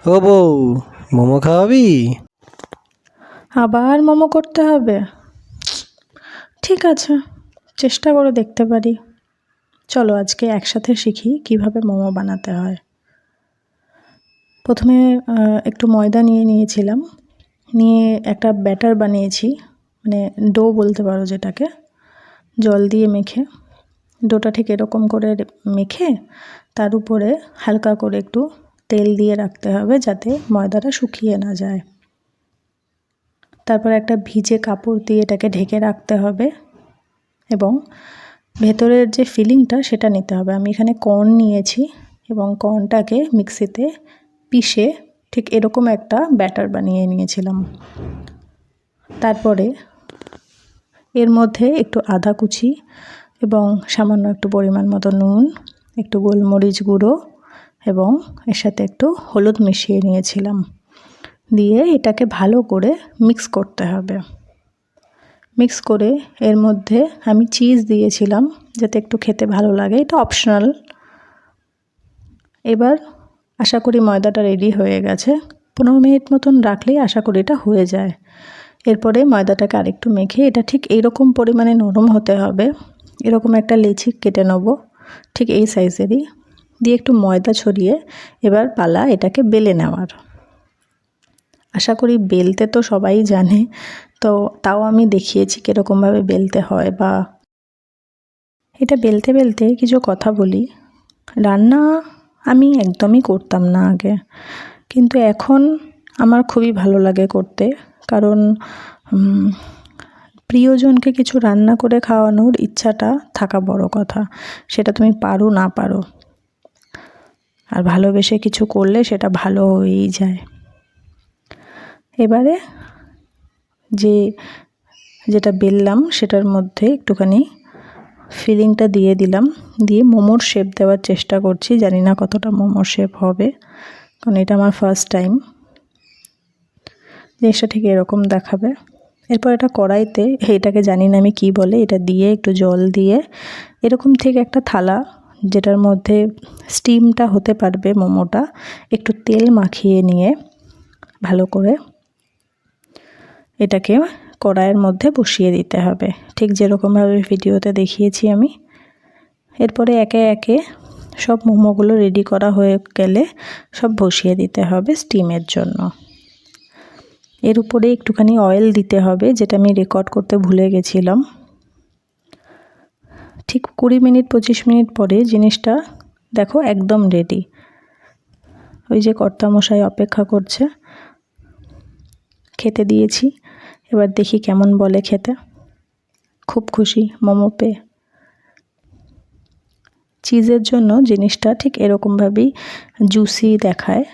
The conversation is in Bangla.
ও বউ, মোমো খাওয়াবি? আবার মোমো করতে হবে? ঠিক আছে, চেষ্টা করে দেখতে পারি। চলো আজকে একসাথে শিখি কিভাবে মোমো বানাতে হয়। প্রথমে একটু ময়দা নিয়েছিলাম, নিয়ে একটা ব্যাটার বানিয়েছি, মানে ডো বলতে পারো যেটাকে। জল দিয়ে মেখে ডোটা ঠিক এরকম করে মেখে তার উপরে হালকা করে একটু তেল দিয়ে রাখতে হবে যাতে ময়দাটা শুকিয়ে না যায়। তারপর একটা ভিজে কাপড় দিয়ে এটাকে ঢেকে রাখতে হবে এবং ভেতরের যে ফিলিংটা সেটা নিতে হবে। আমি এখানে কর্ন নিয়েছি এবং কর্নটাকে মিক্সিতে পিষে ঠিক এরকম একটা ব্যাটার বানিয়ে নিয়েছিলাম। তারপরে এর মধ্যে একটু আদা কুচি এবং সামান্য একটু পরিমাণ মতো নুন, একটু গোলমরিচ গুঁড়ো এবং এর সাথে একটু হলুদ মিশিয়ে নিয়েছিলাম। দিয়ে এটাকে ভালো করে মিক্স করতে হবে। মিক্স করে এর মধ্যে আমি চিজ দিয়েছিলাম যাতে একটু খেতে ভালো লাগে, এটা অপশনাল। এবার আশা করি ময়দাটা রেডি হয়ে গেছে। 15 মিনিট মতন রাখলেই আশা করি এটা হয়ে যায়। এরপরে ময়দাটাকে আরেকটু মেখে এটা ঠিক এইরকম পরিমাণে নরম হতে হবে। এরকম একটা লেচি কেটে নেব ঠিক এই সাইজেরই, দিয়ে একটু ময়দা ছড়িয়ে এবার পালা এটাকে বেলে নেওয়ার। আশা করি বেলতে তো সবাই জানে, তো তাও আমি দেখিয়েছি কীরকমভাবে বেলতে হয়। বা এটা বেলতে বেলতে কিছু কথা বলি। রান্না আমি একদমই করতাম না আগে, কিন্তু এখন আমার খুবই ভালো লাগে করতে। কারণ প্রিয়জনকে কিছু রান্না করে খাওয়ানোর ইচ্ছাটা থাকা বড় কথা। সেটা তুমি পারো না পারো, আর ভালোবেসে কিছু করলে সেটা ভালো হয়েই যায়। এবারে যেটা বেললাম সেটার মধ্যে একটুখানি ফিলিংটা দিয়ে দিলাম, দিয়ে মোমোর শেপ দেওয়ার চেষ্টা করছি। জানি না কতটা মোমোর শেপ হবে, কারণ এটা আমার ফার্স্ট টাইম। জিনিসটা ঠিক এরকম দেখাবে। এরপর এটা কড়াইতে, এটাকে জানি না আমি কি বলে, এটা দিয়ে একটু জল দিয়ে এরকম ঠিক একটা থালা যেটার মধ্যে স্টিমটা হতে পারবে মোমোটা, একটু তেল মাখিয়ে নিয়ে ভালো করে এটাকে কড়াইয়ের মধ্যে বসিয়ে দিতে হবে, ঠিক যেরকমভাবে ভিডিওতে দেখিয়েছি আমি। এরপরে একে একে সব মোমোগুলো রেডি করা হয়ে গেলে সব বসিয়ে দিতে হবে স্টিমের জন্য। এর উপরে একটুখানি অয়েল দিতে হবে, যেটা আমি রেকর্ড করতে ভুলে গেছিলাম। ঠিক 20 মিনিট 25 মিনিট পরে জিনিসটা দেখো একদম রেডি। ওই যে কর্তামশাই অপেক্ষা করছে, খেতে দিয়েছি। এবার দেখি কেমন বলে খেতে। খুব খুশি মোমো পেয়ে। চিজের জন্য জিনিসটা ঠিক এরকমভাবেই জুসি দেখায়।